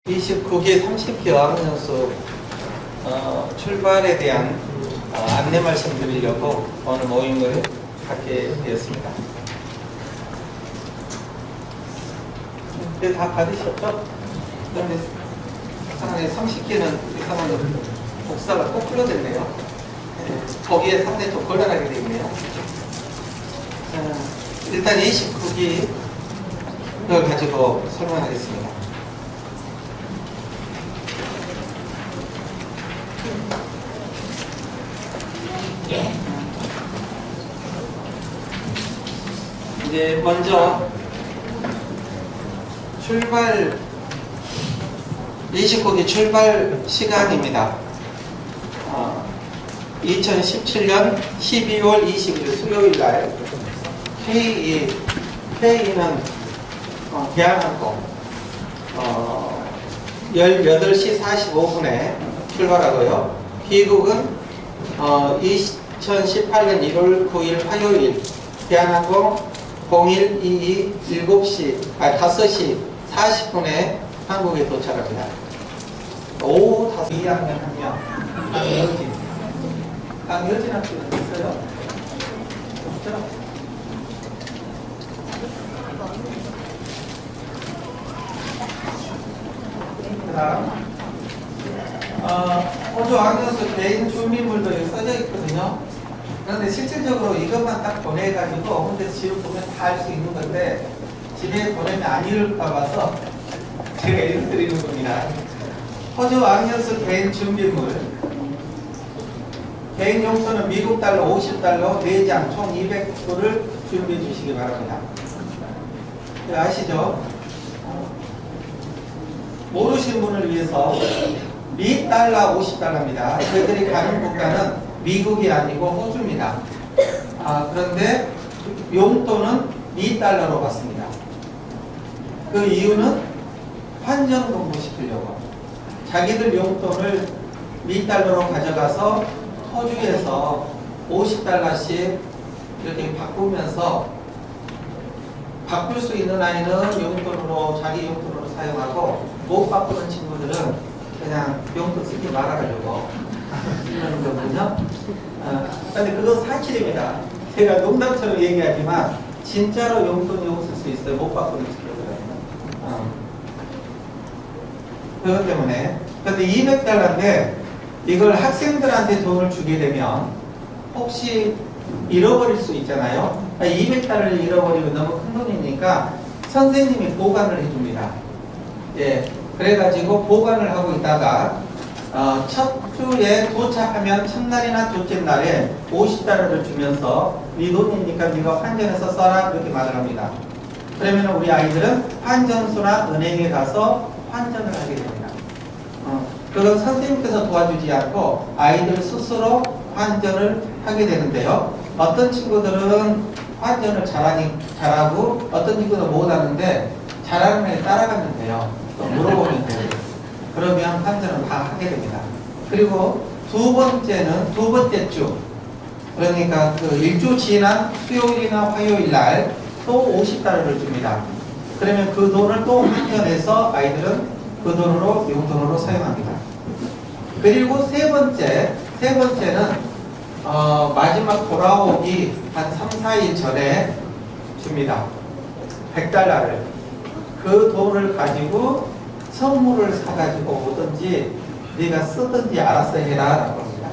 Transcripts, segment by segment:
29기 30기 어학연수 출발에 대한 안내 말씀드리려고 오늘 모임을 갖게 되었습니다. 다 받으셨죠? 그런데 상당히 30기는 이상한 복사가 거꾸로 됐네요. 거기에 상당히 좀 곤란하게 되어 있네요. 일단 29기를 가지고 설명하겠습니다. 이제 먼저 출발 29기 출발 시간입니다. 2017년 12월 20일 수요일 날 K는 대한항공 18시 45분에 출발하고요. B국은 2018년 1월 9일 화요일 대한항공 0122 5시 40분에 한국에 도착합니다. 오후 2학년 1명 강여진 학교는 있어요? 없죠? 그 다음 호주 학연수 개인 준비물도 여기 써져 있거든요. 그런데 실질적으로 이것만 딱 보내가지고 혼자 집에 보면 다 알 수 있는 건데 집에 보내면 안 읽을까 봐서 제가 읽어드리는 겁니다. 호주 학연수 개인 준비물 개인 용서는 미국 달러 50달러 4장 총 200불을 준비해 주시기 바랍니다. 아시죠? 모르시는 분을 위해서 미 달러 50달러입니다. 저희들이 가는 국가는 미국이 아니고 호주입니다. 그런데 용돈은 미 달러로 받습니다. 그 이유는 환전 공부시키려고 자기들 용돈을 미 달러로 가져가서 호주에서 50달러씩 이렇게 바꾸면서 바꿀 수 있는 아이는 용돈으로 자기 용돈으로 사용하고 못 바꾸는 친구들은 그냥 용돈 쓰지 말아가지고 이러는 거거든요. 근데 그건 사실입니다. 제가 농담처럼 얘기하지만 진짜로 용돈이 없을 수 있어요. 못 바꾸는 친구들은. 그것 때문에. 근데 200달러인데 이걸 학생들한테 돈을 주게 되면 혹시 잃어버릴 수 있잖아요. 200달러를 잃어버리면 너무 큰 돈이니까 선생님이 보관을 해줍니다. 예, 그래가지고 보관을 하고 있다가 첫 주에 도착하면 첫날이나 둘째 날에 50달러를 주면서 네 돈이니까 네가 환전해서 써라 그렇게 말을 합니다. 그러면 우리 아이들은 환전소나 은행에 가서 환전을 하게 됩니다. 그건 선생님께서 도와주지 않고 아이들 스스로 환전을 하게 되는데요. 어떤 친구들은 환전을 잘하고 어떤 친구들은 못하는데 잘하는 애 따라가면 돼요. 또 물어보면 돼요. 그러면 환전을 다 하게 됩니다. 그리고 두 번째 주 그러니까 그 일주 지난 수요일이나 화요일 날 또 50달러를 줍니다. 그러면 그 돈을 또 환전해서 아이들은 그 돈으로 용돈으로 사용합니다. 그리고 세 번째는 마지막 돌아오기 한 3, 4일 전에 줍니다. 100달러를. 그 돈을 가지고 선물을 사가지고 오든지 네가 쓰든지 알아서 해라 라고 합니다.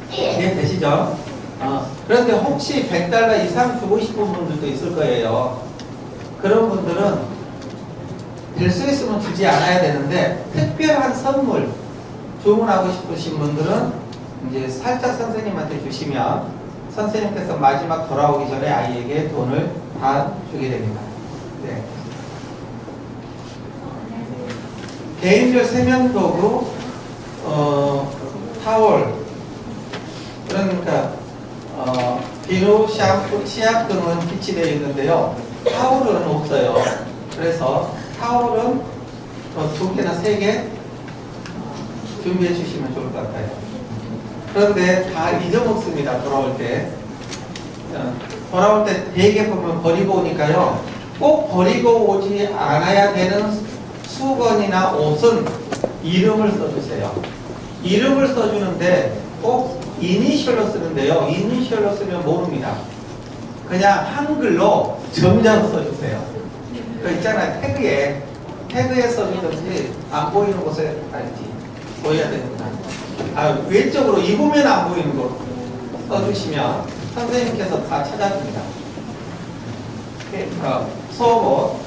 이해되시죠? 그런데 혹시 100달러 이상 주고 싶은 분들도 있을 거예요. 그런 분들은 될 수 있으면 주지 않아야 되는데 특별한 선물 주문하고 싶으신 분들은 이제 살짝 선생님한테 주시면 선생님께서 마지막 돌아오기 전에 아이에게 돈을 다 주게 됩니다. 네. 개인별 세면도구, 타월, 그러니까 비누, 샴푸, 치약 등은 비치되어 있는데요. 타월은 없어요. 그래서 타월은 2개나 3개 준비해 주시면 좋을 것 같아요. 그런데 다 잊어먹습니다. 돌아올 때 대개 보면 버리고 오니까요. 꼭 버리고 오지 않아야 되는 수건이나 옷은 이름을 써주세요. 이름을 써주는데 꼭 이니셜로 쓰는데요. 이니셜로 쓰면 모릅니다. 그냥 한글로 점자로 써주세요. 그 있잖아요. 태그에 써주든지 안 보이는 곳에 알지 보여야 되는구나. 왼쪽으로 입으면 안 보이는 곳 써주시면 선생님께서 다 찾아줍니다. 속옷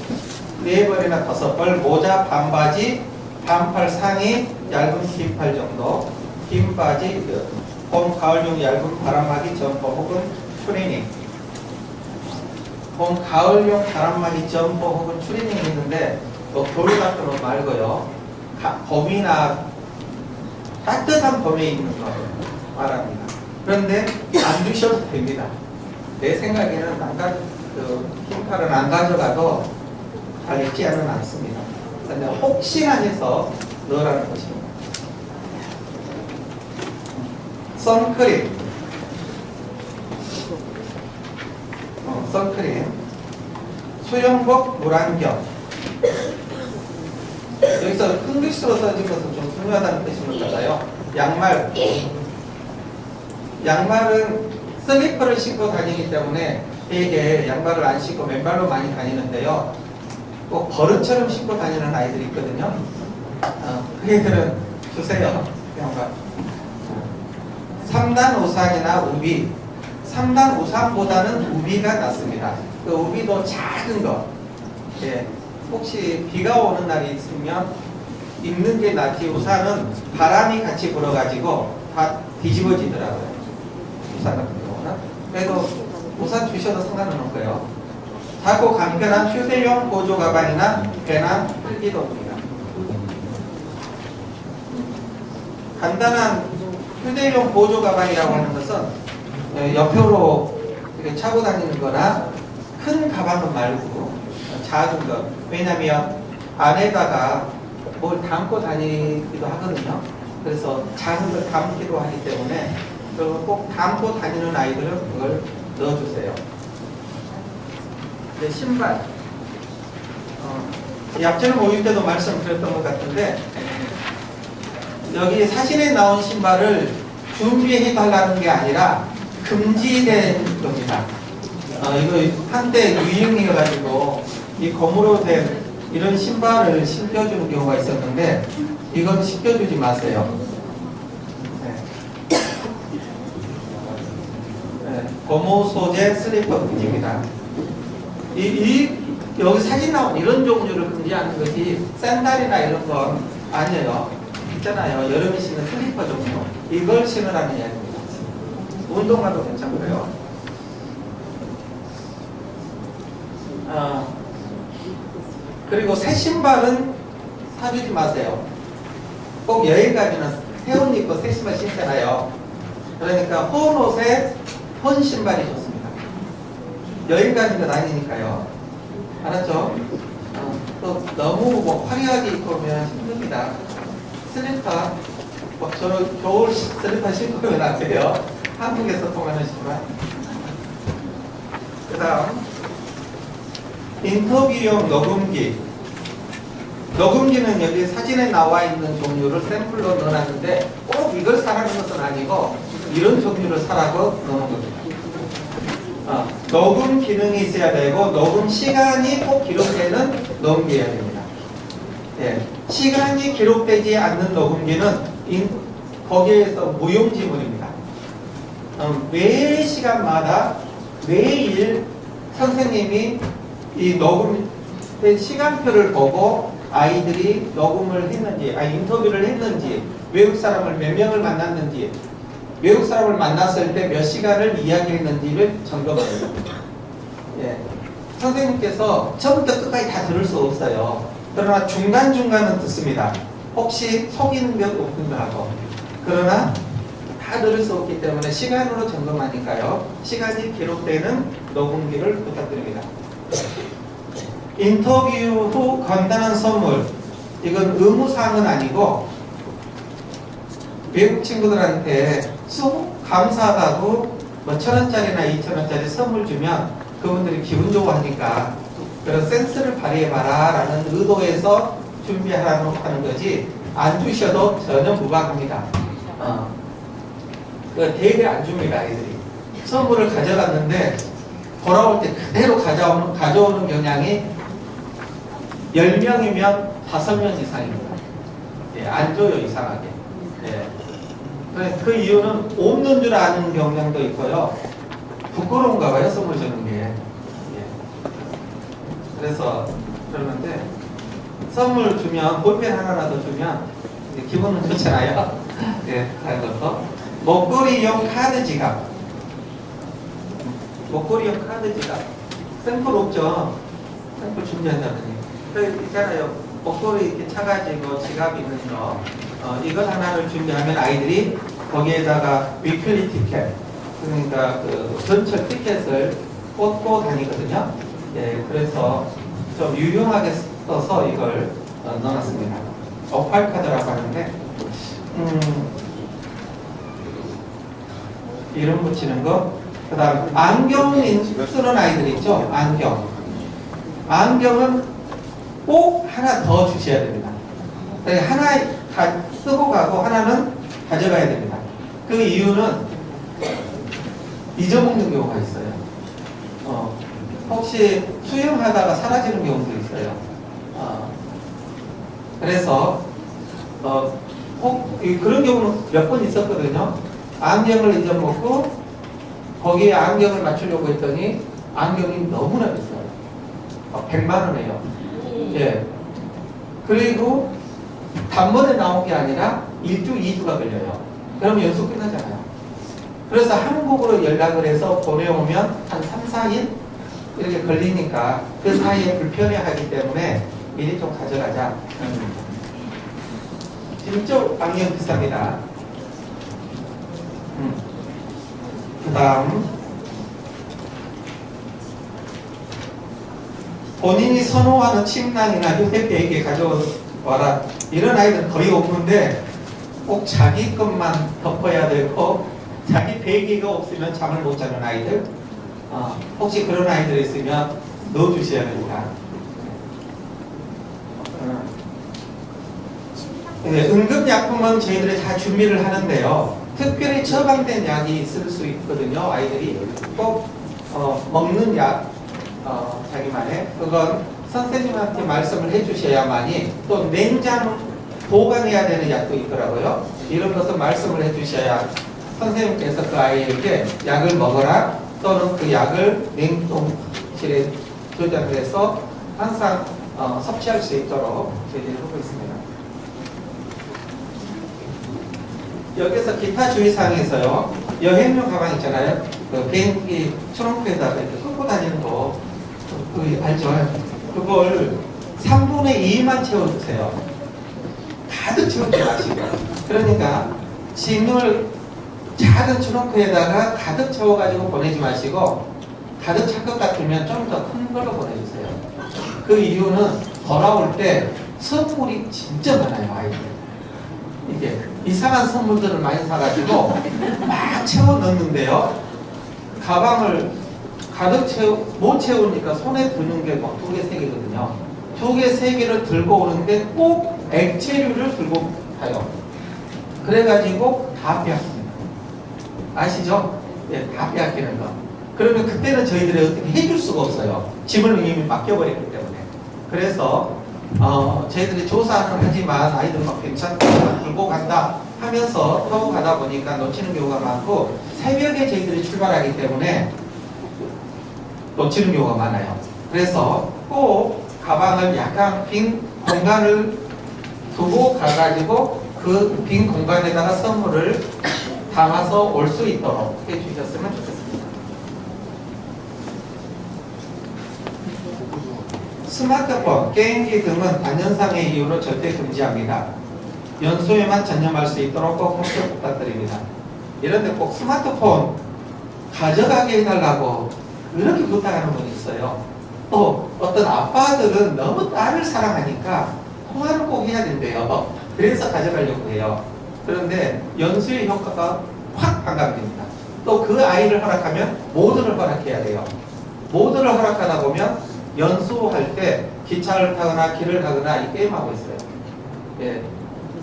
4벌이나 5벌, 모자, 반바지, 반팔 상의, 얇은 긴팔 정도, 긴 바지, 봄, 가을용 얇은 바람막이 점퍼 혹은 추리닝. 봄, 가을용 바람막이 점퍼 혹은 추리닝이 있는데 겨울 같은 옷 말고요. 봄이나 따뜻한 봄에 입는 거 말합니다. 그런데 안 주셔도 됩니다. 내 생각에는 긴팔은 안 가져가도 잘 입지는 않습니다. 그런데 혹시나 해서 넣으라는 것입니다. 선크림. 선크림. 수영복 물안경. 여기서 큰 글씨로 써진 것은 좀 중요하다는 뜻인 것 같아요. 양말은 슬리퍼를 신고 다니기 때문에 되게 양말을 안 신고 맨발로 많이 다니는데요. 꼭 버릇처럼 신고 다니는 아이들이 있거든요. 그 애들은 주세요. 양말. 3단 우산이나 우비. 3단 우산보다는 우비가 낫습니다. 그 우비도 작은 거. 예. 혹시 비가 오는 날이 있으면 입는 게 낫지 우산은 바람이 같이 불어가지고 다 뒤집어지더라고요. 우산 같은 경우는. 그래도 우산 주셔도 상관은 없고요. 작고 간편한 휴대용 보조 가방이나 배낭, 필기도입니다. 간단한 휴대용 보조 가방이라고 하는 것은 옆으로 이렇게 차고 다니는 거나 큰 가방은 말고 작은 거. 왜냐하면 안에다가 뭘 담고 다니기도 하거든요. 그래서 작은 걸 담기도 하기 때문에 그리고 꼭 담고 다니는 아이들은 그걸 넣어주세요. 네, 신발. 앞전에 모일 때도 말씀드렸던 것 같은데 여기 사진에 나온 신발을 준비해 달라는 게 아니라 금지된 겁니다. 이거 한때 유행이어가지고 이 고무로 된 이런 신발을 신겨주는 경우가 있었는데 이건 신겨주지 마세요. 고무 소재 슬리퍼 금지입니다. 여기 사진 나온 이런 종류를 금지하는 것이 샌들이나 이런 건 아니에요. 있잖아요. 여름에 신는 슬리퍼 종류. 이걸 신으라는 이야기입니다. 운동화도 괜찮고요. 그리고 새 신발은 사주지 마세요. 꼭 여행 가면은 새 옷 입고 새 신발 신잖아요. 그러니까 헌 옷에 헌 신발이 좋습니다. 여행 가는 건 아니니까요. 알았죠? 또 너무 화려하게 입고 오면 힘듭니다. 슬리퍼, 저는 겨울 슬리퍼 신고 오면 안 돼요. 한국에서 통하는 신발. 그 다음 인터뷰용 녹음기. 녹음기는 여기 사진에 나와 있는 종류를 샘플로 넣어놨는데 꼭 이걸 사라는 것은 아니고 이런 종류를 사라고 넣는 겁니다. 녹음 기능이 있어야 되고 녹음 시간이 꼭 기록되는 녹음기여야 됩니다. 예, 시간이 기록되지 않는 녹음기는 거기에서 무용지물입니다. 매 시간마다 매일 선생님이 이 녹음된 시간표를 보고 아이들이 녹음을 했는지, 인터뷰를 했는지, 외국 사람을 몇 명을 만났는지, 외국 사람을 만났을 때 몇 시간을 이야기했는지를 점검합니다. 예. 선생님께서 처음부터 끝까지 다 들을 수 없어요. 그러나 중간중간은 듣습니다. 혹시 속이는 것 없는가 하고. 그러나 다 들을 수 없기 때문에 시간으로 점검하니까요. 시간이 기록되는 녹음기를 부탁드립니다. 인터뷰 후 간단한 선물. 이건 의무사항은 아니고 외국 친구들한테 감사하다고 뭐 1,000원짜리나 2,000원짜리 선물 주면 그분들이 기분 좋아하니까 그런 센스를 발휘해봐라 라는 의도에서 준비하라고 하는 거지, 안 주셔도 전혀 무방합니다. 되게 안 줍니다, 아이들이. 선물을 가져갔는데 돌아올 때 그대로 가져오는 경향이 10명이면 5명 이상입니다. 예, 안 줘요, 이상하게. 예. 그 이유는 없는 줄 아는 경향도 있고요. 부끄러운가 봐요, 선물 주는 게. 예. 그래서 그러는데, 선물 주면, 볼펜 하나라도 주면 기분은 좋잖아요. 예, 다른 것도. 목걸이용 카드 지갑. 목걸이용 카드 지갑. 샘플 없죠? 샘플 준비한다더니. 그 있잖아요. 목걸이 이렇게 차가지고 지갑 있는 거. 이것 하나를 준비하면 아이들이 거기에다가 위클리 티켓, 그러니까 그 전철 티켓을 꽂고 다니거든요. 예, 그래서 좀 유용하게 써서 이걸 넣어놨습니다. 오팔 카드라고 하는데, 이름 붙이는 거. 그 다음, 안경 쓰는 아이들 있죠? 안경. 안경은 꼭 하나 더 주셔야 됩니다. 하나 쓰고 가고 하나는 가져가야 됩니다. 그 이유는 잊어먹는 경우가 있어요. 혹시 수영하다가 사라지는 경우도 있어요. 그래서 그런 경우는 몇 번 있었거든요. 안경을 잊어먹고 거기에 안경을 맞추려고 했더니 안경이 너무나 비싸요. 100만 원이에요. 예. 그리고 단번에 나온 게 아니라 1주, 2주가 걸려요. 그러면 연수 끝나잖아요. 그래서 한국으로 연락을 해서 보내오면 한 3, 4일 이렇게 걸리니까 그 사이에 불편해하기 때문에 미리 좀 가져가자. 진짜 안경 비쌉니다. 그 다음, 본인이 선호하는 침낭이나 휴대백에 가져와라. 이런 아이들은 거의 없는데 꼭 자기 것만 덮어야 되고 자기 베개가 없으면 잠을 못 자는 아이들, 혹시 그런 아이들 있으면 넣어주셔야 됩니다. 응급약품은 저희들이 다 준비를 하는데요. 특별히 처방된 약이 있을 수 있거든요. 아이들이 꼭 먹는 약, 자기만의, 그건 선생님한테 말씀을 해주셔야만이, 또 냉장 보관해야 되는 약도 있더라고요. 이런 것을 말씀을 해주셔야 선생님께서 그 아이에게 약을 먹어라, 또는 그 약을 냉동실에 저장을 해서 항상 섭취할 수 있도록 저희들이 하고 있습니다. 여기서 기타 주의사항에서요, 여행용 가방 있잖아요. 그 비행기 트렁크에다가 이렇게 끌고 다니는 거, 알죠? 그걸 3분의 2만 채워주세요. 가득 채우지 마시고. 그러니까 짐을 작은 트렁크에다가 가득 채워가지고 보내지 마시고, 가득 찰 것 같으면 좀 더 큰 걸로 보내주세요. 그 이유는 돌아올 때 선물이 진짜 많아요, 아이들. 이게 이상한 선물들을 많이 사가지고 막 채워 넣는데요, 가방을 가득 못 채우니까 손에 드는 게 막 2개, 3개거든요. 2개, 3개를 들고 오는데 꼭 액체류를 들고 가요. 그래가지고 다 빼앗습니다. 아시죠? 예, 다 빼앗기는 거. 그러면 그때는 저희들이 어떻게 해줄 수가 없어요. 짐을 이미 맡겨버렸기 때문에. 그래서 저희들이 조사는 하지만 아이들 막 괜찮다, 들고 간다 하면서 또 가다 보니까 놓치는 경우가 많고, 새벽에 저희들이 출발하기 때문에 놓치는 경우가 많아요. 그래서 꼭 가방을 약간 빈 공간을 두고 가가지고 그 빈 공간에다가 선물을 담아서 올 수 있도록 해주셨으면 좋겠습니다. 스마트폰, 게임기 등은 안전상의 이유로 절대 금지합니다. 연수에만 전념할 수 있도록 꼭 협조 부탁드립니다. 이런데 꼭 스마트폰 가져가게 해달라고 이렇게 부탁하는 분이 있어요. 또 어떤 아빠들은 너무 딸을 사랑하니까 통화를 꼭 해야 된대요. 그래서 가져가려고 해요. 그런데 연수의 효과가 확 반감됩니다. 또 그 아이를 허락하면 모두를 허락해야 돼요. 모두를 허락하다 보면 연수할 때 기차를 타거나 길을 가거나 이 게임하고 있어요. 예,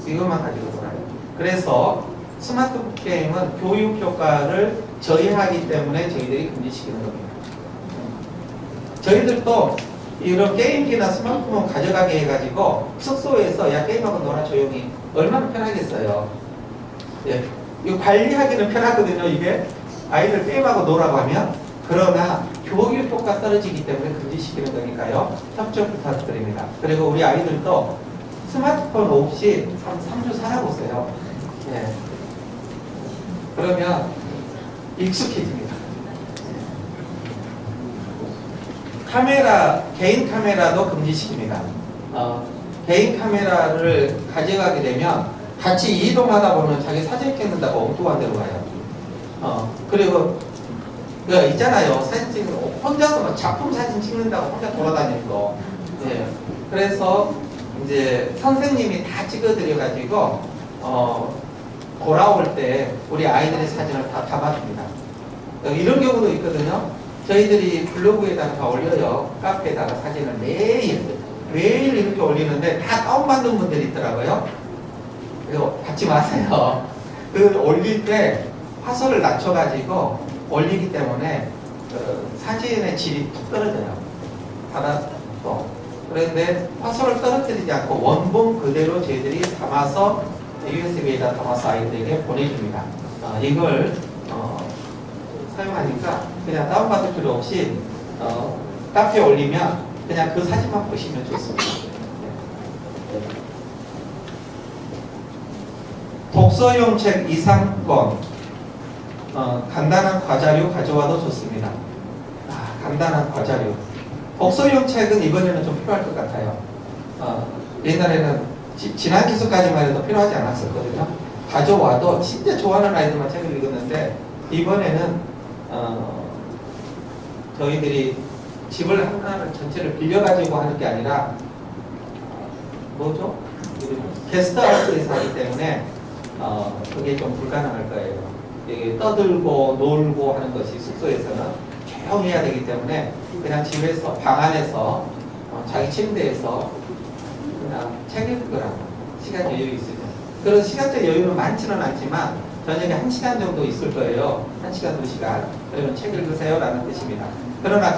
이것만 가지고 놀아요. 그래서 스마트폰 게임은 교육 효과를 저해하기 때문에 저희들이 금지시키는 겁니다. 저희들도 이런 게임기나 스마트폰 가져가게 해가지고 숙소에서 야 게임하고 놀아 조용히 얼마나 편하겠어요. 예, 이거 관리하기는 편하거든요. 이게 아이들 게임하고 놀라고 하면. 그러나 교육 효과 떨어지기 때문에 금지시키는 거니까요. 협조 부탁드립니다. 그리고 우리 아이들도 스마트폰 없이 한 3주 살아보세요. 예. 그러면 익숙해집니다. 카메라, 개인 카메라도 금지시킵니다. 개인 카메라를 가져가게 되면 같이 이동하다 보면 자기 사진 찍는다고 엉뚱한 데로 가요. 그리고 있잖아요. 사진 찍는 거 혼자서 막 작품 사진 찍는다고 혼자 돌아다니는 거. 예. 그래서 이제 선생님이 다 찍어드려가지고 돌아올 때 우리 아이들의 사진을 다 담아줍니다. 이런 경우도 있거든요. 저희들이 블로그에다가 올려요. 카페에다가 사진을 매일 이렇게 올리는데 다 다운받는 분들이 있더라고요. 그래서 받지 마세요. 그 올릴 때 화소를 낮춰가지고 올리기 때문에 사진의 질이 툭 떨어져요. 받아도. 그런데 화소를 떨어뜨리지 않고 원본 그대로 저희들이 담아서 USB에다 담아서 아이들에게 보내줍니다. 이걸 사용하니까 그냥 다운받을 필요 없이 카페에 올리면 그냥 그 사진만 보시면 좋습니다. 독서용 책 이상권 간단한 과자류 가져와도 좋습니다. 간단한 과자류. 독서용 책은 이번에는 좀 필요할 것 같아요. 옛날에는 지난 기수까지만 해도 필요하지 않았었거든요. 가져와도 진짜 좋아하는 아이들만 책을 읽었는데 이번에는 저희들이 집을 하나를 전체를 빌려가지고 하는 게 아니라 뭐죠? 게스트하우스에서 하기 때문에 그게 좀 불가능할 거예요. 이게 떠들고 놀고 하는 것이 숙소에서는 조용히 해야 되기 때문에 그냥 집에서 방 안에서 자기 침대에서 그냥 책 읽으라고 시간 여유 있으면 그런 시간적 여유는 많지는 않지만 저녁에 1시간 정도 있을 거예요. 1시간, 2시간. 그러면 책 읽으세요 라는 뜻입니다. 그러나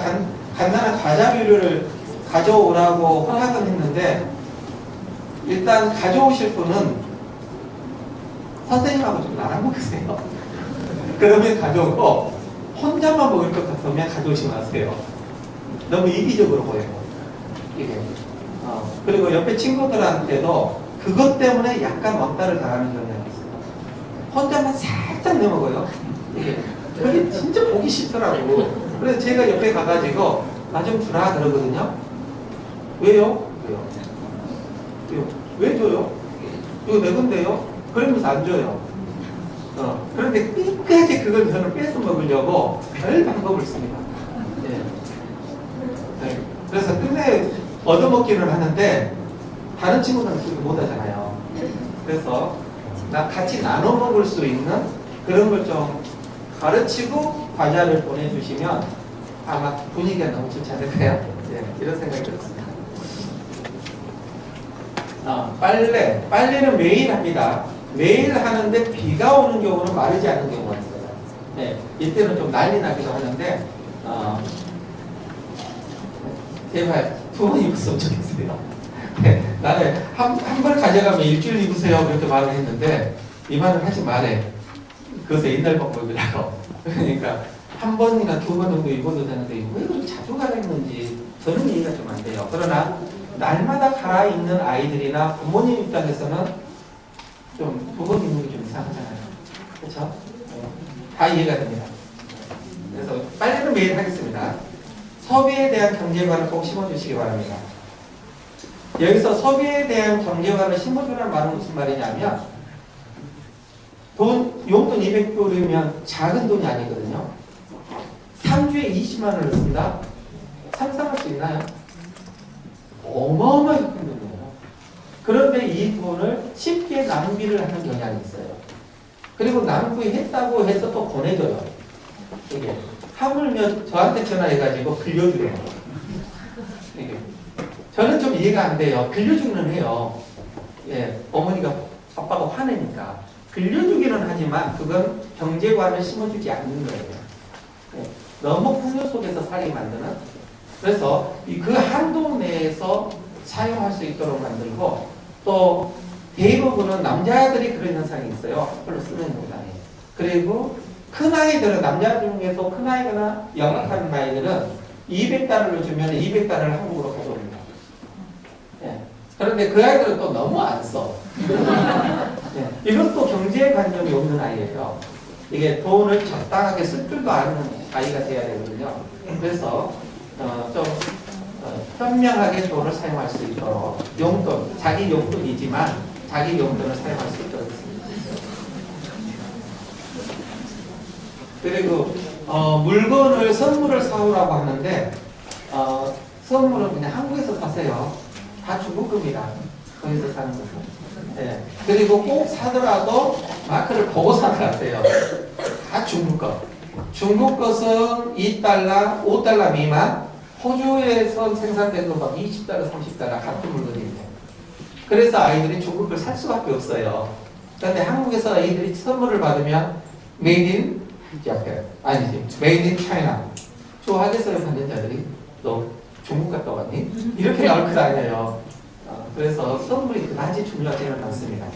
간단한 과자류를 가져오라고 허락은 했는데 일단 가져오실 분은 선생님하고 좀 나눠 먹으세요. 그러면 가져오고 혼자만 먹을 것 같으면 가져오지 마세요. 너무 이기적으로 보여요. 이게. 그리고 옆에 친구들한테도 그것 때문에 약간 왕따를 당하는 경향이 있어요. 혼자만 살짝 내먹어요. 이게. 그게 진짜 보기 싫더라고. 그래서 제가 옆에 가가지고 나 좀 주라 그러거든요. 왜요? 왜 줘요? 이거 내 건데요? 그러면서 안 줘요. 그런데 끝까지 그걸 저는 뺏어 먹으려고 별 방법을 씁니다. 네. 네. 그래서 끝내 얻어먹기는 하는데 다른 친구들은 그렇게 못하잖아요. 그래서 같이 나눠 먹을 수 있는 그런 걸 좀 가르치고 과자를 보내주시면 아마 분위기가 너무 좋지 않을까요? 네, 이런 생각이 들었습니다. 빨래는 매일 합니다. 매일 하는데 비가 오는 경우는 마르지 않는 경우가 있어요. 네, 이때는 좀 난리 나기도 하는데 제발 2번 입었으면 좋겠어요. 네, 나는 한 벌 가져가면 일주일 입으세요 그렇게 말을 했는데 이 말을 하지 말해. 그것에 옛날 방법이라고. 그러니까 한 번이나 2번 정도 입어도 되는데 왜 그렇게 자주 갈아입는지 저는 이해가 좀 안 돼요. 그러나 날마다 갈아입는 아이들이나 부모님 입장에서는 좀 2번 입는 게 좀 이상하잖아요. 그렇죠? 다 이해가 됩니다. 그래서 빨래는 매일 하겠습니다. 소비에 대한 경제관을 꼭 심어주시기 바랍니다. 여기서 소비에 대한 경제관을 심어주라는 말은 무슨 말이냐면 용돈 200불이면 작은 돈이 아니거든요. 3주에 20만 원을 쓴다? 상상할 수 있나요? 어마어마하게 큰 돈이에요. 그런데 이 돈을 쉽게 낭비를 하는 경향이 있어요. 그리고 낭비했다고 해서 또 보내줘요. 이게 하물며 저한테 전화해가지고 빌려주래요. 저는 좀 이해가 안 돼요. 빌려주기는 해요. 예, 어머니가 아빠가 화내니까 빌려주기는 하지만 그건 경제관을 심어주지 않는 거예요. 예, 너무 풍요 속에서 살게 만드는. 그래서 그 한도 내에서 사용할 수 있도록 만들고, 또 대부분은 남자들이 그런 현상이 있어요. 별로 쓰는 농담이. 그리고 큰 아이들은, 남자 중에서 큰 아이거나 영악한 아이들은 200달러를 주면 200달러를 한국으로 가져옵니다. 예. 그런데 그 아이들은 또 너무 안 써. 예. 이건 또 경제관념이 없는 아이예요. 이게 돈을 적당하게 쓸 줄도 아는 아이가 돼야 되거든요. 그래서 좀 현명하게 돈을 사용할 수 있도록, 용돈, 자기 용돈이지만 자기 용돈을 사용할 수 있도록 했습니다. 그리고 물건을, 선물을 사오라고 하는데 선물은 그냥 한국에서 사세요. 다 중국 겁니다. 거기서 사는 것은. 예. 그리고 꼭 사더라도 마크를 보고 사더라고요. 다 중국 거. 중국 것은 2달러, 5달러 미만, 호주에서 생산된 건 막 20달러, 30달러 같은 물건인데. 그래서 아이들이 중국 걸 살 수밖에 없어요. 그런데 한국에서 아이들이 선물을 받으면 Made in Japan, 아니지, Made in China. 좋아하겠어요, 받는 자들이. 너 중국 갔다 왔니? 이렇게 나올 거 아니에요. 그래서 선물이 그다지 중요하지는 않습니다.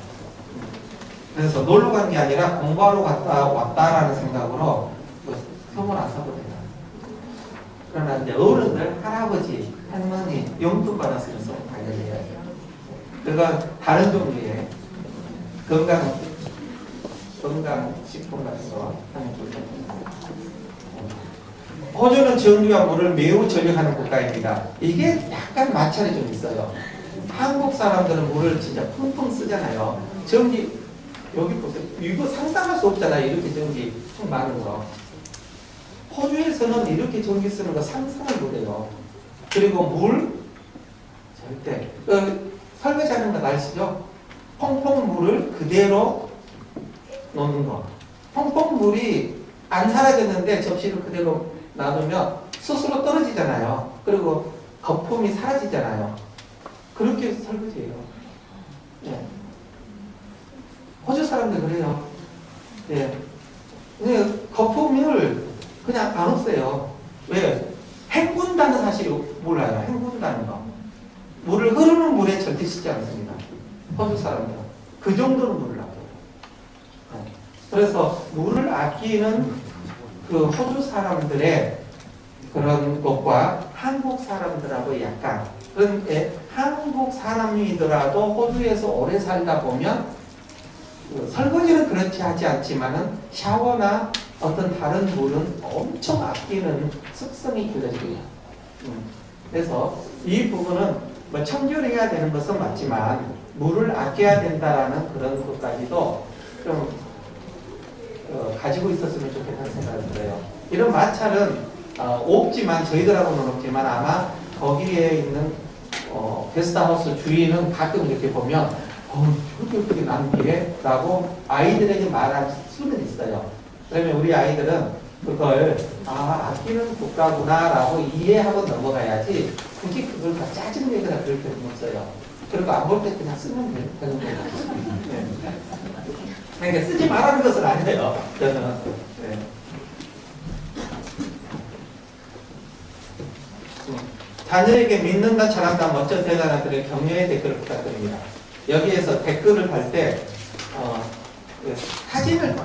그래서 놀러 간 게 아니라 공부하러 갔다 왔다라는 생각으로 선물 안 사도 돼요. 그러나 이제 어른들, 할아버지, 할머니 용돈 받아서 선물 알려드려야죠. 그건 다른 종류의 건강식품 같은 거 하면 좋을 것 같습니다. 호주는 전기와 물을 매우 절약하는 국가입니다. 이게 약간 마찰이 좀 있어요. 한국 사람들은 물을 진짜 펑펑 쓰잖아요. 전기, 여기 보세요. 이거 상상할 수 없잖아요. 이렇게 전기 총 많은 거. 호주에서는 이렇게 전기 쓰는 거 상상을 못해요. 그리고 물, 절대. 설거지하는 거 아시죠? 펑펑 물을 그대로 놓는 거. 펑펑 물이 안 사라졌는데 접시를 그대로 놔두면 스스로 떨어지잖아요. 그리고 거품이 사라지잖아요. 그렇게 설거지해요. 예. 호주 사람들 그래요. 예. 근데 거품을 그냥 안 없애요. 왜? 헹군다는 사실이 몰라요. 헹군다는 거. 물을 흐르는 물에 절대 씻지 않습니다. 호주 사람들은. 그 정도는 물을 아껴요. 네. 그래서 물을 아끼는 그 호주 사람들의 그런 것과 한국 사람들하고 약간, 그런데 한국 사람이더라도 호주에서 오래 살다 보면 설거지는 그렇지 하지 않지만은 샤워나 어떤 다른 물은 엄청 아끼는 습성이 길러져요. 그래서 이 부분은 뭐 청결해야 되는 것은 맞지만 물을 아껴야 된다라는 그런 것까지도 좀 가지고 있었으면 좋겠다는 생각이 들어요. 이런 마찰은 없지만, 저희들하고는 없지만 아마 거기에 있는 게스트하우스 주인은 가끔 이렇게 보면 저렇게 어떻게 낭비해? 라고 아이들에게 말할 수는 있어요. 그러면 우리 아이들은 그걸 아끼는 국가구나 라고 이해하고 넘어가야지 굳이 그걸 다 짜증내거나 그럴 필요는 없어요. 그리고 안 볼 때 그냥 쓰면 되는 거예요. 네. 그러니까 쓰지 말라는 것은 아니에요. 저는. 네. 자녀에게 믿는다, 잘한다, 멋져 대단하들의 격려의 댓글을 부탁드립니다. 여기에서 댓글을 달 때 사진을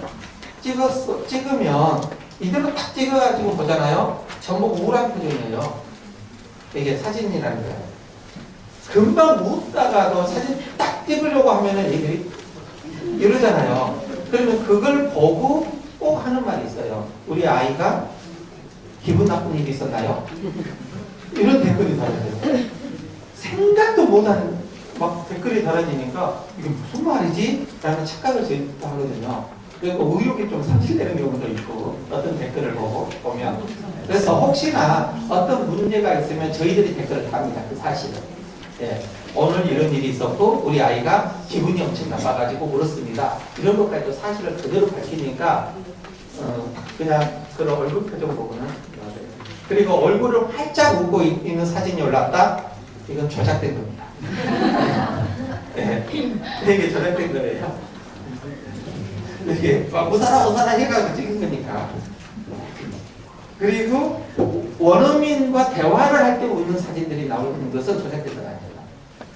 찍으면 이대로 딱 찍어가지고 보잖아요. 전부 우울한 표정이에요. 이게 사진이라는 거예요. 금방 웃다가도 사진 딱 찍으려고 하면은 얘들이 이러잖아요. 그러면 그걸 보고 꼭 하는 말이 있어요. 우리 아이가 기분 나쁜 일이 있었나요? 이런 댓글이 달려요. 생각도 못한 막 댓글이 달아지니까 이게 무슨 말이지? 라는 착각을 저희도 하거든요. 그리고 의욕이 좀 상실되는 경우도 있고, 어떤 댓글을 보면. 그래서 혹시나 어떤 문제가 있으면 저희들이 댓글을 답니다. 그 사실은. 예. 오늘 이런 일이 있었고 우리 아이가 기분이 엄청 나빠가지고 울었습니다. 이런 것까지도 사실을 그대로 밝히니까 그냥 그런 얼굴 표정 보고는. 그리고 얼굴을 활짝 웃고 있는 사진이 올랐다. 이건 조작된 겁니다. 네, 되게 조작된 거예요. 이렇게 우사라 해가지고 찍은 거니까. 그리고 원어민과 대화를 할 때 웃는 사진들이 나오는 것은 조작된 건 아닙니다.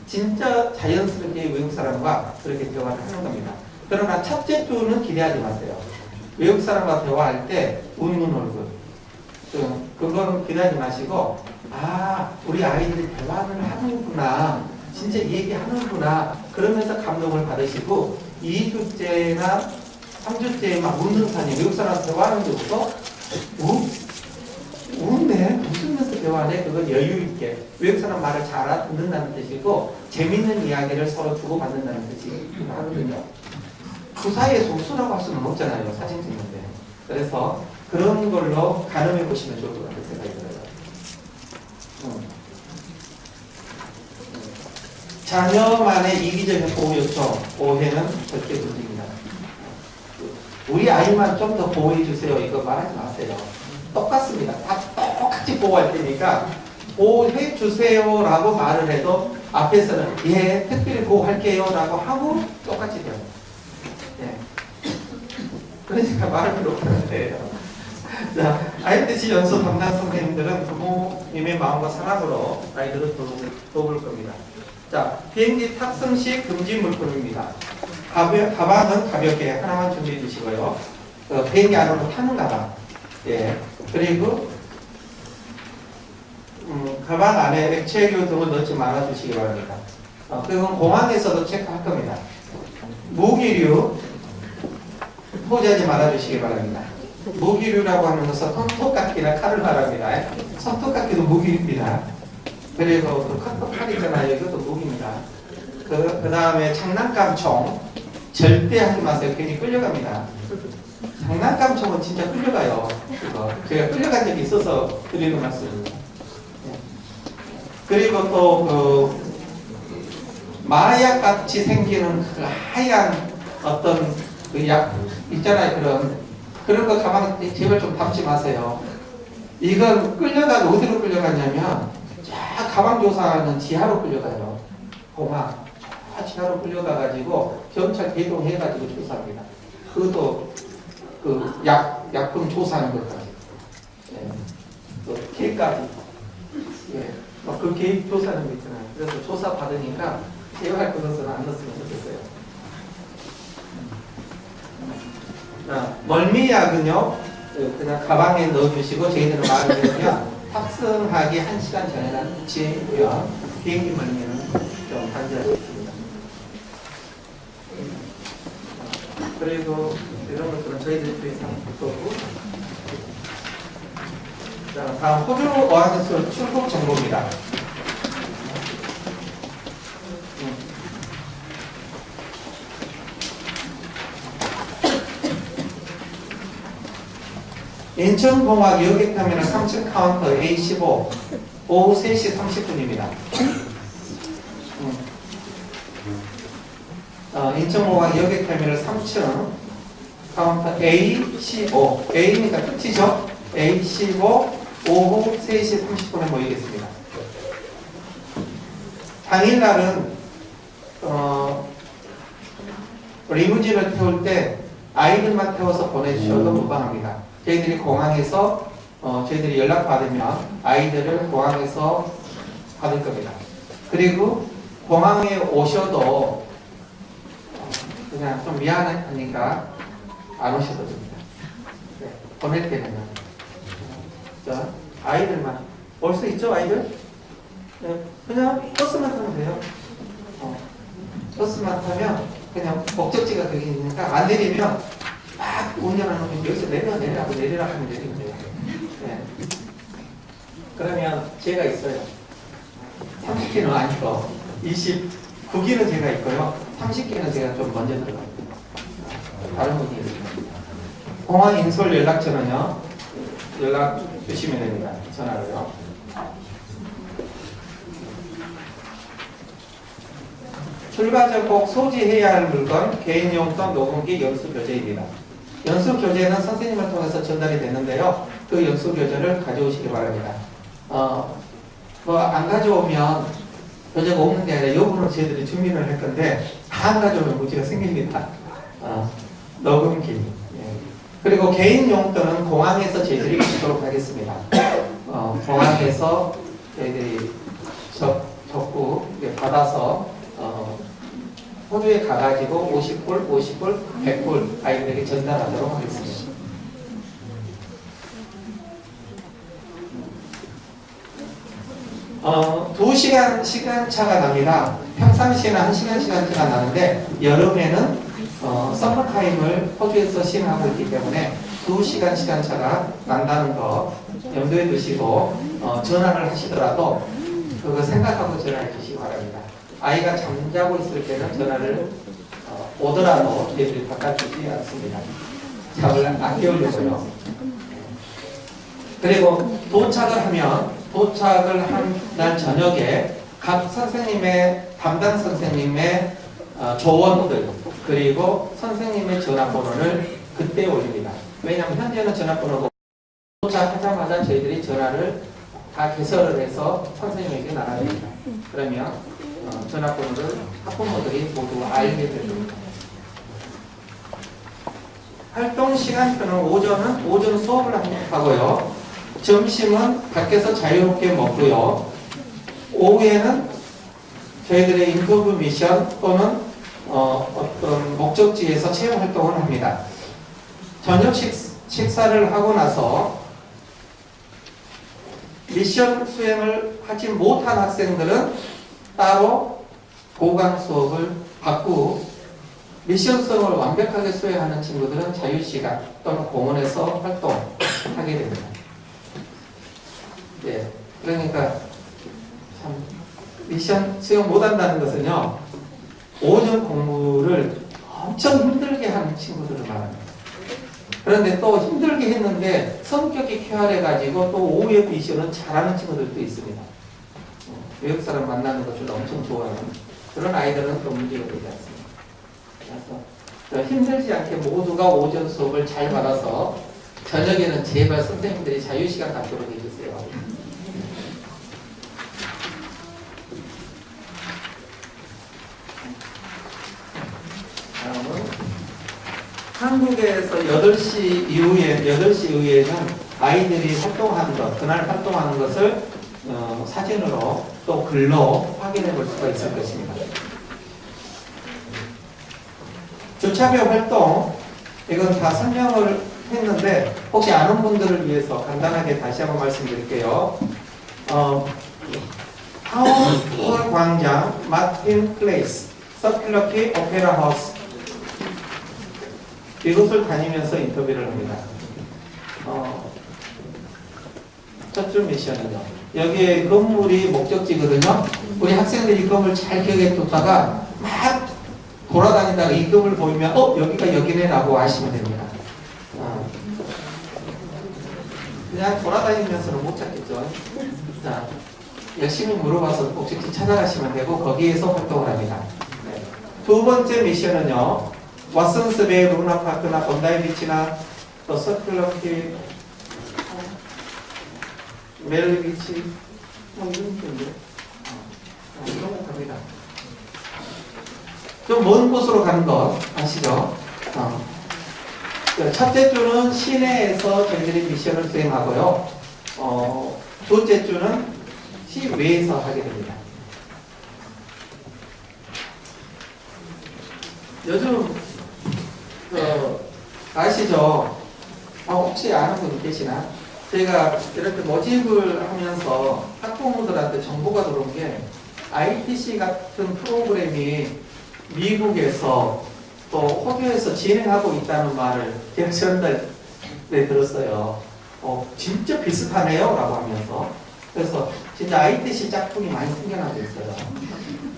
진짜 자연스럽게 외국 사람과 그렇게 대화를 하는 겁니다. 그러나 첫째 주는 기대하지 마세요. 외국 사람과 대화할 때 웃는 얼굴. 그거는 기대하지 마시고, 아, 우리 아이들이 대화를 하는구나. 진짜 얘기하는구나. 그러면서 감동을 받으시고, 2주째나 3주째에 막 웃는 사진, 외국 사람한테 대화하는 게 없어? 웃네? 웃으면서 대화하네? 그건 여유있게. 외국 사람 말을 잘 알아듣는다는 뜻이고, 재밌는 이야기를 서로 주고받는다는 뜻이 하거든요. 그 사이에서 웃으라고 할 수는 없잖아요. 사진 찍는데. 그래서 그런 걸로 가늠해 보시면 좋을 것 같은 생각이 들어요. 자녀만의 이기적인 보호 요청, 오해는 절대 금지입니다. 우리 아이만 좀 더 보호해 주세요. 이거 말하지 마세요. 똑같습니다. 다 똑같이 보호할 테니까 보호해 주세요라고 말을 해도 앞에서는 예, 특별히 보호할게요라고 하고 똑같이 돼요. 예. 그러니까 말을 필요 없는 거예요. 자, ITC 연수 담당 선생님들은 부모님의 마음과 사랑으로 아이들을 도울 겁니다. 자, 비행기 탑승 시 금지 물품입니다. 가방은 가볍게 하나만 준비해 주시고요. 비행기 안으로 타는 가방. 예. 그리고 가방 안에 액체류 등을 넣지 말아 주시기 바랍니다. 그건 공항에서도 체크할 겁니다. 무기류 포기하지 말아 주시기 바랍니다. 무기류라고 하는 것은 손톱깎이나 칼을 말합니다. 손톱깎이도 무기입니다. 그리고 그 커터 칼 있잖아요. 이것도 무기입니다. 그 다음에 장난감 총 절대 하지 마세요. 괜히 끌려갑니다. 장난감 총은 진짜 끌려가요. 그거. 제가 끌려간 적이 있어서 드리는 말씀입니다. 그리고 또 마약 같이 생기는 그 하얀 어떤 그 약 있잖아요. 그런 거 가방에 제발 좀 담지 마세요. 이건 끌려가도 어디로 끌려가냐면 쫙 가방 조사하는 지하로 끌려가요. 공항 지하로 끌려가가지고 경찰 대동해가지고 조사합니다. 그것도 그 약품 조사하는 것까지. 예. 또 개까지. 예. 그 개 조사하는 거 있잖아요. 그래서 조사 받으니까 제발 그것은 안 넣었으면 좋겠어요. 자, 멀미약은요, 그냥 가방에 넣어주시고, 저희들은 말을 드리면, 탑승하기 1시간 전에나 치고요, 비행기 멀미는 좀 방지할 수 있습니다. 그리고 이런 것들은 저희들이 상품이고, 자, 다음 호주 어학연수 출국 정보입니다. 인천공항 여객터미널 3층 카운터 A15 오후 3시 30분입니다. 인천공항 여객터미널 3층 카운터 A15 A니까 끝이죠? A15 오후 3시 30분에 모이겠습니다. 당일날은 리무진을 태울 때 아이들만 태워서 보내주셔도 무방합니다. 저희들이 공항에서 저희들이 연락받으면 아이들을 공항에서 받을 겁니다. 그리고 공항에 오셔도 그냥 좀 미안하니까 안 오셔도 됩니다. 네, 보낼 때는 자, 아이들만 올 수 있죠, 아이들? 네, 그냥 버스만 타면 돼요. 버스만 타면 그냥 목적지가 거기 있으니까 안 내리면 막 운전하는 분 여기서 내리라고 하면 되는 거예요. 네. 그러면 제가 있어요. 30개는 아니고 29개는 제가 있고요. 30개는 제가 좀 먼저 들어갑니다. 다른 분이 있습니다. 공항 인솔 연락처는요. 연락 주시면 됩니다. 전화로요. 출발 전 꼭 소지해야 할 물건, 개인용품, 녹음기, 연수교재입니다. 연수교재는 선생님을 통해서 전달이 됐는데요. 그 연수교재를 가져오시기 바랍니다. 안 가져오면 여자가 없는 게 아니라 여분으로 저희들이 준비를 할 건데 다 가져오면 문제가 생깁니다. 녹음기. 예. 그리고 개인 용돈은 공항에서 저희들이 주도록 하겠습니다. 공항에서 저희들이 적고 받아서 호주에 가가지고 50불, 50불, 100불 아이들에게 전달하도록 하겠습니다. 시간차가 납니다. 평상시에는 1시간 시간차가 나는데 여름에는 서머타임을 호주에서 시행하고 있기 때문에 2시간 시간차가 난다는 거 염두에 두시고 전화를 하시더라도 그거 생각하고 전화해 주시기 바랍니다. 아이가 잠자고 있을 때는 전화를 오더라도 저희들이 바꿔주지 않습니다. 잠을 안 깨우려고요. 그리고 도착을 한 날 저녁에 각 선생님의 담당 선생님의 조원들 그리고 선생님의 전화번호를 그때 올립니다. 왜냐하면 현재는 전화번호가 도착하자마자 저희들이 전화를 다 개설을 해서 선생님에게 나갑니다. 그러면 전화번호를 학부모들이 모두 알게 됩니다. 활동 시간표는 오전은 오전 수업을 하고요. 점심은 밖에서 자유롭게 먹고요. 오후에는 저희들의 인터뷰 미션 또는 어떤 목적지에서 체험 활동을 합니다. 저녁 식사를 하고 나서 미션 수행을 하지 못한 학생들은 따로 보강 수업을 받고 미션 수행을 완벽하게 수행하는 친구들은 자유시간 또는 공원에서 활동하게 됩니다. 예, 그러니까 참 미션 수행 못한다는 것은요 오전 공부를 엄청 힘들게 하는 친구들을 말합니다. 그런데 또 힘들게 했는데 성격이 쾌활해가지고 또 오후에 미션은 잘하는 친구들도 있습니다. 외국 사람 만나는 것을 엄청 좋아하는 그런 아이들은 또 문제가 되지 않습니다. 그래서 힘들지 않게 모두가 오전 수업을 잘 받아서 저녁에는 제발 선생님들이 자유시간 갖도록 해주세요. 다음은 한국에서 8시 이후에는 아이들이 활동하는 것, 그날 활동하는 것을 사진으로 또 글로 확인해 볼 수가 있을 것입니다. 주차별 활동, 이건 다 설명을 했는데 혹시 아는 분들을 위해서 간단하게 다시 한번 말씀드릴게요. 타운홀 광장, 마틴 플레이스, 서큘러키 오페라 하우스 이곳을 다니면서 인터뷰를 합니다. 첫 주 미션은요. 여기에 건물이 목적지거든요. 우리 학생들이 이 건물 잘 기억해 뒀다가 막 돌아다니다가 이 건물 보이면 여기가 여기네 라고 아시면 됩니다. 그냥 돌아다니면서는 못 찾겠죠. 자, 열심히 물어봐서 목적지 찾아가시면 되고 거기에서 활동을 합니다. 네. 두 번째 미션은요. 왓슨스베이, 루나파크나 본다이비치나 또 서큘러키, 멜리비치 이런 데인데 이런 거 갑니다. 좀 먼 곳으로 가는 것 아시죠? 첫째 주는 시내에서 저희들이 미션을 수행하고요. 둘째 주는 시외에서 하게 됩니다. 요즘 아시죠? 혹시 아는 분 계시나? 제가 이렇게 모집을 하면서 학부모들한테 정보가 들어온 게 ITC 같은 프로그램이 미국에서 또 호주에서 진행하고 있다는 말을 제가 전달에 들었어요. 진짜 비슷하네요 라고 하면서. 그래서 진짜 ITC 짝퉁이 많이 생겨나고 있어요.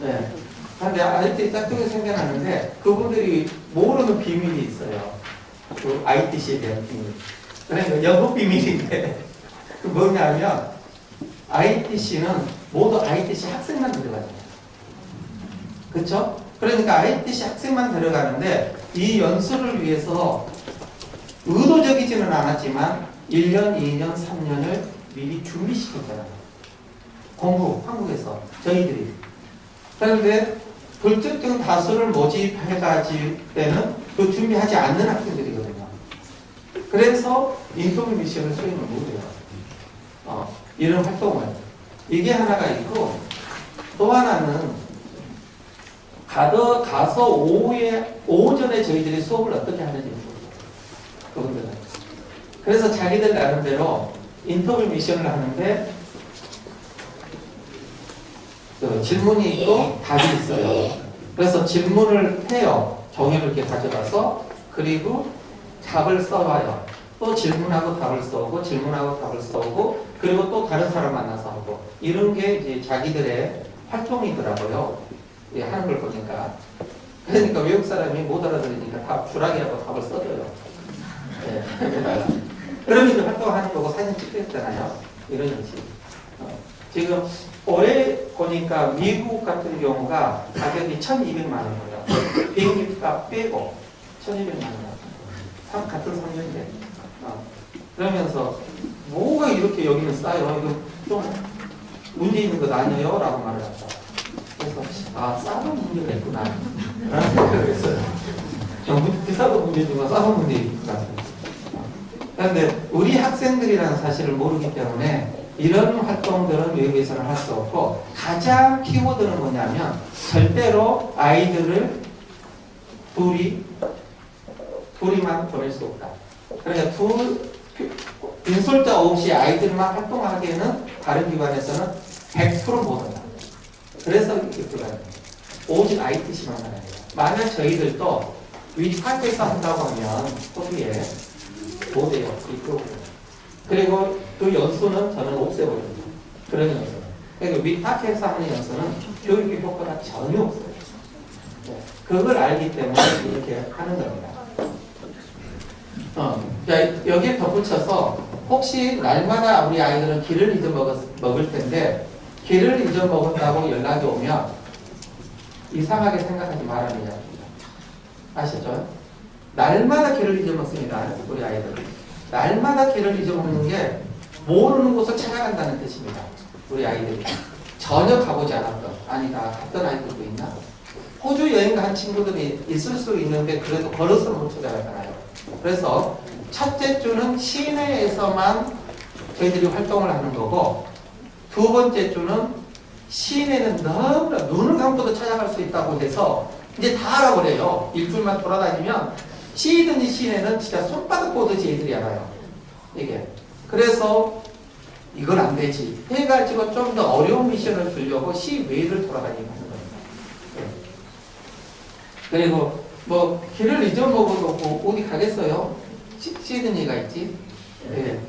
네. 근데 ITC 짝퉁이 생겨나는데 그분들이 모르는 비밀이 있어요. 그 ITC에 대한 비밀. 그러니까 영업 비밀인데 그 뭐냐면 ITC는 모두 ITC 학생만 들어가잖아요. 그렇죠? 그러니까 ITC 학생만 들어가는데 이 연수를 위해서 의도적이지는 않았지만 1년, 2년, 3년을 미리 준비시켰잖아요. 공부, 한국에서 저희들이. 그런데 불특정 다수를 모집해가지고 때는 그 준비하지 않는 학생들이거든요. 그래서 인터뷰 미션을 수행을 못해요. 이런 활동을. 이게 하나가 있고, 또 하나는 가서 오전에 저희들이 수업을 어떻게 하는지 모르겠어요. 그분들은. 그래서 자기들 나름대로 인터뷰 미션을 하는데 질문이 있고 답이 있어요. 그래서 질문을 해요. 종이를 이렇게 가져가서. 그리고 답을 써와요. 또 질문하고 답을 써오고, 질문하고 답을 써오고, 그리고 또 다른 사람 만나서 하고. 이런 게 이제 자기들의 활동이더라고요. 하는 걸 보니까. 그러니까 외국 사람이 못 알아들으니까 다 주라기라고 답을 써줘요. 네. 그러면 이제 활동하는 거고 사진 찍겠잖아요. 이런 형식. 지금 올해 보니까 미국 같은 경우가 가격이 1,200만 원이에요. 비행기값 빼고 1,200만 원. 같은 3년대. 그러면서 뭐가 이렇게 여기는 싸요? 이거 좀 문제 있는 것 아니에요? 라고 말을 했죠. 그래서 싸도 문제가 있구나 라는 생각을 했어요. 비싸도 문제지만 싸도 문제 있을 것 같아요. 그런데 우리 학생들이라는 사실을 모르기 때문에 이런 활동들은 외국에서는 할 수 없고, 가장 키워드는 뭐냐면 절대로 아이들을 둘이만 보낼 수 없다. 그러니까 빈솔자 없이 아이들만 활동하기에는 다른 기관에서는 100% 못한다. 그래서 이렇게 들어가요. 오직 ITC만 하는 거예요. 만약 저희들도 위탁에서 한다고 하면 거기에 못해요. 이 프로그램. 그리고 그 연수는 저는 없애버립니다. 그런 연수. 그러니까 위탁해서 하는 연수는 교육의 효과가 전혀 없어요. 네. 그걸 알기 때문에 이렇게 하는 겁니다. 자, 여기에 덧붙여서 혹시 날마다 우리 아이들은 길을 잊어먹을 텐데, 길을 잊어먹었다고 연락이 오면 이상하게 생각하지 말아야 돼요. 아시죠? 날마다 길을 잊어먹습니다. 우리 아이들. 날마다 길을 잊어먹는 게 모르는 곳을 찾아간다는 뜻입니다. 우리 아이들이. 전혀 가보지 않았던, 아니다, 갔던 아이들도 있나? 호주 여행 간 친구들이 있을 수 있는데 그래도 걸어서는 못 찾아가잖아요. 그래서 첫째 주는 시내에서만 저희들이 활동을 하는 거고, 두 번째 주는 시내는 너무나 눈을 감고도 찾아갈 수 있다고 해서 이제 다 알아버려요. 일주일만 돌아다니면 시든지 시내는 진짜 손바닥 보듯이 애들이 알아요. 이게. 그래서 이건 안 되지 해가지고 좀 더 어려운 미션을 주려고 시외를 돌아다니고 하는 겁니다. 네. 그리고 뭐 길을 잊어먹어도 어디 가겠어요? 시드니가 있지. 네.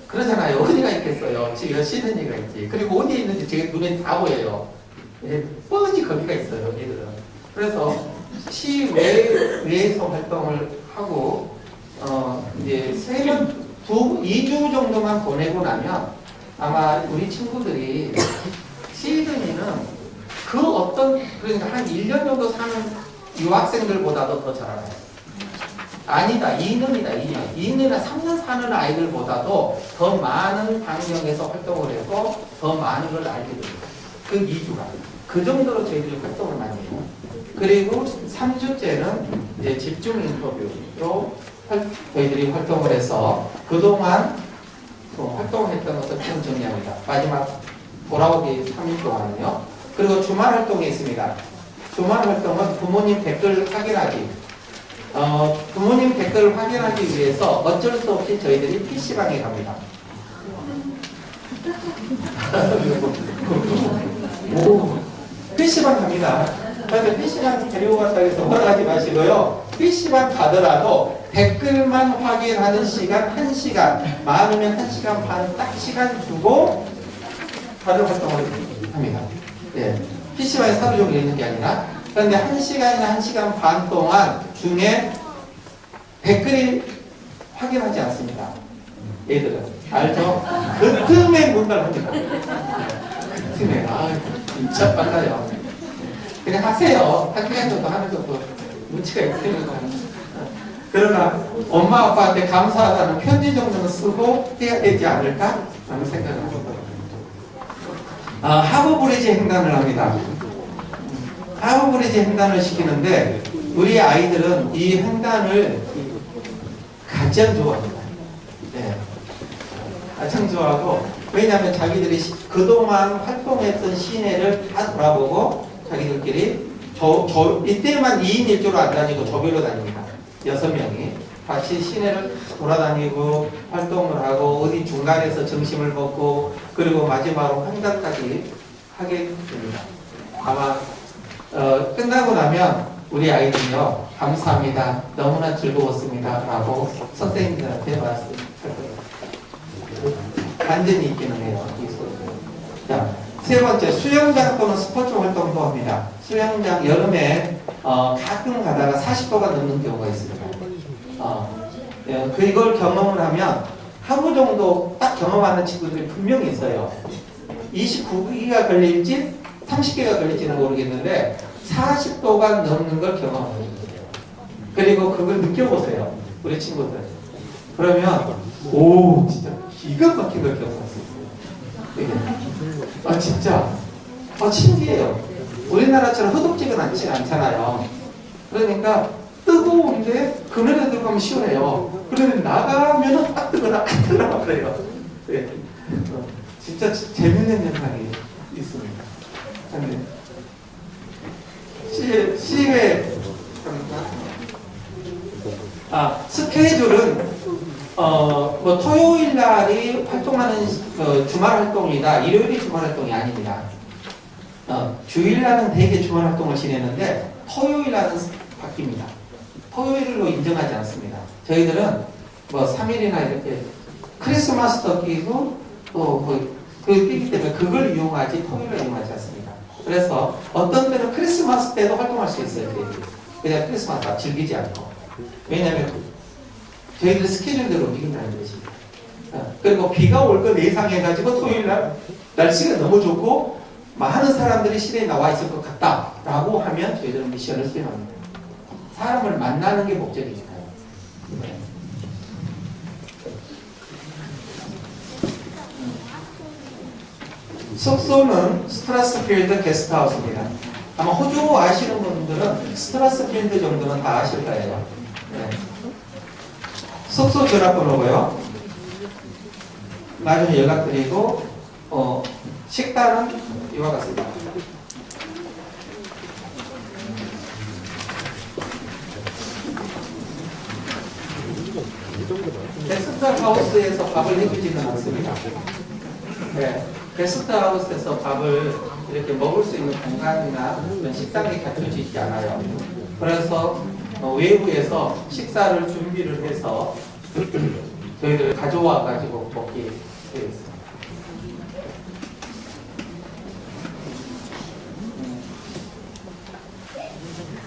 그러잖아요. 어디가 있겠어요? 지금 시드니가 있지. 그리고 어디에 있는지 제 눈에 다 보여요. 네. 뻔히 거기가 있어요. 얘들은. 그래서 시외에서 활동을 하고 이제 2주 정도만 보내고 나면 아마 우리 친구들이 시드니는 그 어떤, 그러니까 한 1년 정도 사는 유학생들보다도 더 잘 알아요. 아니다, 2년이나 3년 사는 아이들보다도 더 많은 방향에서 활동을 했고 더 많은 걸 알게 됩니다. 그 2주가. 그 정도로 저희들이 활동을 많이 해요. 그리고 3주째는 이제 집중 인터뷰로 저희들이 활동을 해서 그동안 활동을 했던 것을 좀 정리합니다. 마지막 돌아오기 3일 동안은요. 그리고 주말 활동이 있습니다. 주말 활동은 부모님 댓글 확인하기. 부모님 댓글을 확인하기 위해서 어쩔 수 없이 저희들이 PC방에 갑니다. 오, PC방 갑니다. 그런데 PC방 데리고 갔다 해서 돌아가지 마시고요. PC방 가더라도 댓글만 확인하는 시간 1시간, 많으면 1시간 반 딱 시간 주고 다른 활동을 합니다. 예. PC방에 하루 종일 있는 게 아니라. 그런데 1시간이나 1시간 반 동안 중에 댓글이 확인하지 않습니다. 얘들은. 알죠? 그 틈에 뭔가를 합니다. 그 틈에. 진짜 빨라요. 그냥 하세요. 한 시간 정도 하는 것도 눈치가 있으니까. 그러나 엄마 아빠한테 감사하다는 편지 정도는 쓰고 해야 되지 않을까? 라는 생각을 합니다. 하버브리지 횡단을 합니다. 아우브리지 횡단을 시키는데 우리 아이들은 이 횡단을 가장 좋아합니다. 네. 가장 좋아하고, 왜냐하면 자기들이 그동안 활동했던 시내를 다 돌아보고 자기들끼리 이때만 2인 1조로 안 다니고 조별로 다닙니다. 6명이 같이 시내를 돌아다니고 활동을 하고 어디 중간에서 점심을 먹고 그리고 마지막으로 횡단까지 하게 됩니다. 아마 끝나고 나면 우리 아이들이요, 감사합니다, 너무나 즐거웠습니다 라고 선생님들한테 말씀할 거예요. 완전히 있기는 해요. 자, 세 번째, 수영장 또는 스포츠 활동도 합니다. 수영장 여름에 가끔 가다가 40도가 넘는 경우가 있습니다. 이걸 경험을 하면 하루 정도 딱 경험하는 친구들이 분명히 있어요. 29기가 걸릴지 30개가 걸릴지는 모르겠는데 40도가 넘는 걸 경험하는 거예요. 그리고 그걸 느껴보세요, 우리 친구들. 그러면 오, 진짜 기가 막힌 걸 경험할 수 있어요. 진짜 신기해요. 우리나라처럼 허겁지겁 않잖아요. 그러니까 뜨거운데 그늘에 들어가면 시원해요. 그러면 나가면은 뜨거라 그래요. 네. 진짜 재밌는 현상이 있습니다. 시외 스케줄은 토요일 날이 활동하는 주말 활동이다. 일요일이 주말 활동이 아닙니다. 주일 날은 대개 주말 활동을 지내는데 토요일 날은 바뀝니다. 토요일로 인정하지 않습니다. 저희들은 3일이나 이렇게 크리스마스도 끼고 끼기 때문에 그걸 이용하지 토요일을 이용하지 않습니다. 그래서 어떤 때는 크리스마스 때도 활동할 수 있어요. 그냥 크리스마스 즐기지 않고. 왜냐하면 저희들 스케줄대로 움직인다는 거지. 그리고 비가 올 것 예상해가지고 토요일날 날씨가 너무 좋고 많은 사람들이 시내에 나와 있을 것 같다라고 하면 저희들은 미션을 수행합니다. 사람을 만나는 게 목적이잖아요. 숙소는 스트라스필드 게스트하우스입니다. 아마 호주 아시는 분들은 스트라스필드 정도는 다 아실 거예요. 네. 숙소 전화번호고요. 나중에 연락드리고 식단은 이와 같습니다. 게스트하우스에서 밥을 해주지는 않습니다. 네. 게스트하우스에서 밥을 이렇게 먹을 수 있는 공간이나 식당이 갖춰져 있지 않아요. 그래서 외부에서 식사를 준비를 해서 저희들 가져와 가지고 먹게 되어 있습니다.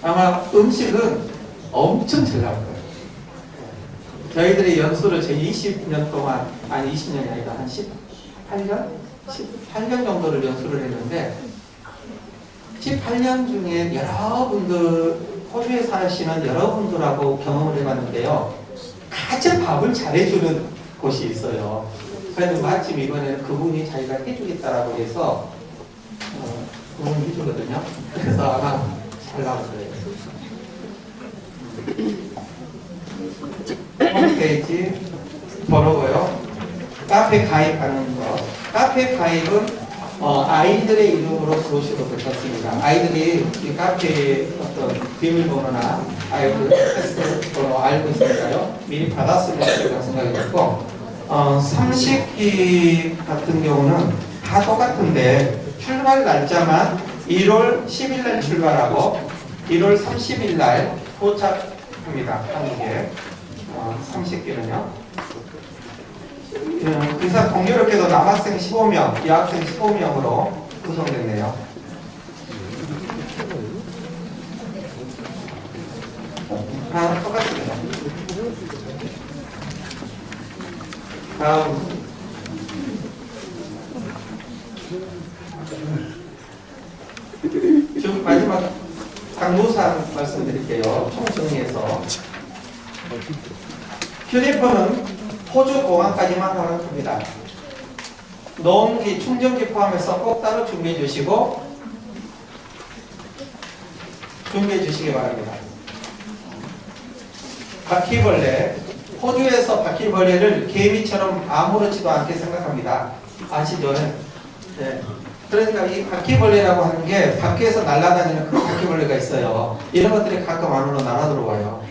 아마 음식은 엄청 잘 나올 거예요. 저희들이 연수를 제 20년 동안, 아니 20년이 아니라 한 18년 정도를 연수를 했는데 18년 중에 여러분들, 호주에 사시는 여러분들하고 경험을 해봤는데요, 가장 밥을 잘해주는 곳이 있어요. 그래서 마침 이번에는 그분이 자기가 해주겠다라고 해서 그분이 해주거든요. 그래서 아마 잘 나올 거예요. 홈페이지 번호고요. 카페 가입하는 거. 카페 가입은 아이들의 이름으로 브로셔로 붙였습니다. 아이들이 이 카페의 어떤 비밀번호나 아이들 패스 번호 알고 있으니까요. 미리 받았으면 좋겠다는 생각이 들고, 삼식기 같은 경우는 다 똑같은데 출발 날짜만 1월 10일 날 출발하고 1월 30일 날 도착합니다. 한국에. 삼식기는요. 그래서 공교롭게도 남학생 15명, 여학생 15명으로 구성됐네요. 똑같습니다. 다음. 지금 마지막 강조사항 말씀드릴게요. 총정리해서. 휴대폰은 호주 공항까지만 허락합니다. 녹음기, 충전기 포함해서 꼭 따로 준비해 주시고, 준비해 주시기 바랍니다. 바퀴벌레. 호주에서 바퀴벌레를 개미처럼 아무렇지도 않게 생각합니다. 아시죠? 네. 그러니까 이 바퀴벌레라고 하는 게 밖에서 날아다니는 그런 바퀴벌레가 있어요. 이런 것들이 가끔 안으로 날아들어와요.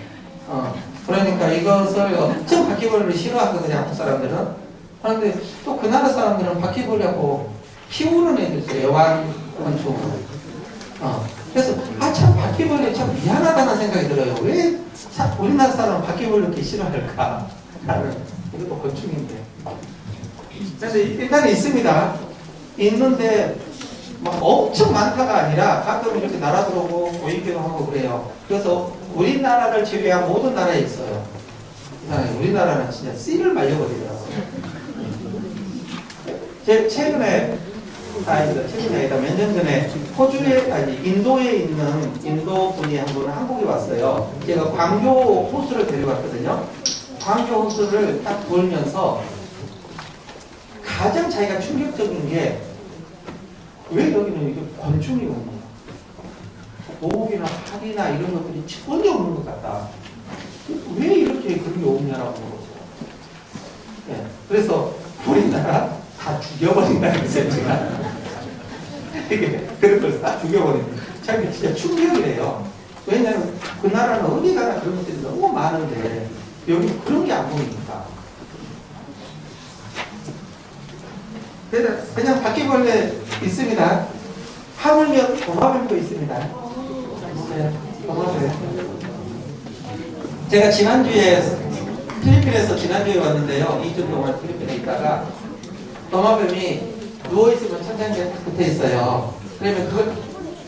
그러니까 이것을 엄청 바퀴벌레를 싫어하거든요, 한국 사람들은. 그런데 또 그 나라 사람들은 바퀴벌레하고 키우는 애들 있어요, 애완곤충. 그래서 참 바퀴벌레 참 미안하다는 생각이 들어요. 왜 우리나라 사람은 바퀴벌레 이렇게 싫어할까? 나는 이것도 곤충인데. 그래서 일단 있습니다. 있는데 막 엄청 많다가 아니라 가끔 이렇게 날아들어오고 보이기도 하고 그래요. 그래서 우리나라를 제외한 모든 나라에 있어요. 우리나라는 진짜 씨를 말려버리더라고요. 최근에 아니다 몇 년 전에 인도에 있는 인도 분이 한 분은 한국에 왔어요. 제가 광교 호수를 데려갔거든요. 광교 호수를 딱 돌면서 가장 자기가 충격적인 게 왜 여기는 이게 곤충이 없냐, 모기나 파리나 이런 것들이 전혀 없는 것 같다. 왜 이렇게 그런 게 없냐라고 물었어요. 네. 그래서 우리나라 다 죽여버린다는 거죠, 제가. 그런 걸 다 죽여버린다. 참 진짜 충격이래요. 왜냐하면 그 나라는 어디 가나 그런 것들이 너무 많은데 여기 그런 게 안 보이니까. 그냥 바퀴벌레 있습니다. 하물며 도마뱀도 있습니다. 네, 도마뱀. 제가 필리핀에서 지난주에 왔는데요. 2주 동안 필리핀에 있다가 도마뱀이 누워있으면 천장에 붙어 있어요. 그러면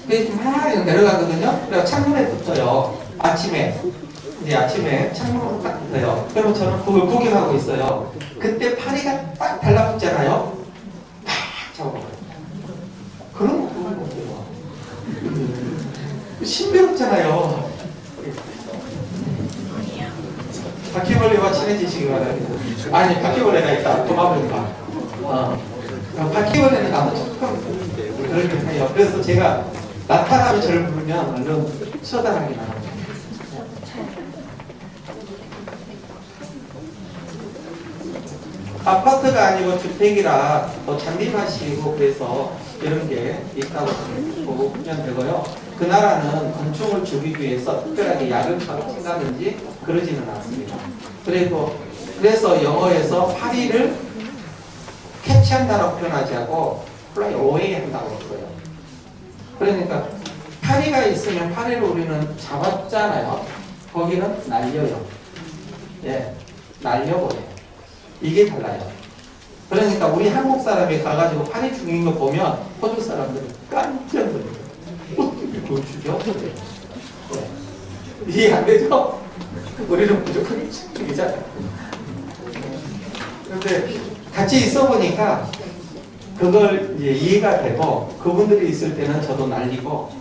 그게 막 내려가거든요. 그래서 창문에 붙어요. 아침에 창문으로 딱 붙어요. 그러면 저는 그걸 구경하고 있어요. 그때 파리가 딱 달라붙잖아요. 팍 잡아먹어요. 그런 거 보는 거예요. 신비롭잖아요. 바퀴벌레와 친해지시기 바랍니다. 아니, 바퀴벌레가 있다. 도마뱀과. 바퀴벌레는 나도 조금 그렇게 해요. 그래서 제가 나타나면 저를 부르면 얼른 쳐다보게 나와요. 아파트가 아니고 주택이라 또 잔디밭이고 그래서 이런 게 있다고 보면 되고요. 그 나라는 곤충을 죽이기 위해서 특별하게 약을 친다든지 그러지는 않습니다. 그래서 영어에서 파리를 캐치한다고 표현하지 않고 플라이 어웨이 한다고 했어요. 그러니까 파리가 있으면 파리를 우리는 잡았잖아요. 거기는 날려요. 예, 날려버려요. 이게 달라요. 그러니까 우리 한국 사람이 가가지고 파리 죽인 거 보면 호주 사람들은 깜짝 놀라요. 어떻게 그걸 죽여? 네. 이해 안 되죠? 우리는 무조건 죽이잖아요. 그런데 같이 있어 보니까 그걸 이제 이해가 되고, 그분들이 있을 때는 저도 날리고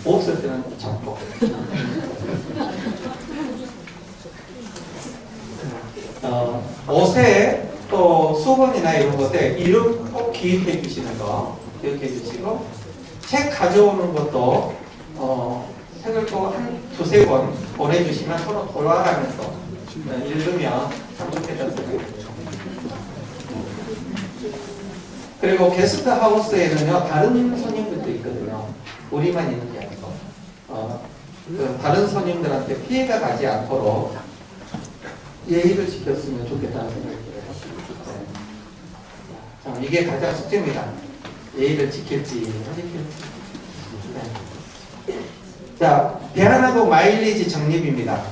없을 때는 잡고. 옷에 또 수건이나 이런 것에 이름 꼭 기입해 주시는 거 기억해 주시고, 책 가져오는 것도 책을 또 한 두세 권 보내주시면 서로 돌아가면서 읽으면 참 좋겠다는 생각이 듭니다. 그리고 게스트 하우스에는요, 다른 손님들도 있거든요. 우리만 있는 게 아니고 그 다른 손님들한테 피해가 가지 않도록 예의를 지켰으면 좋겠다는 생각이 들어요. 네. 자, 이게 가장 숙제입니다. 예의를 지킬지 안 지킬지. 네. 자, 대한항공 마일리지 적립입니다.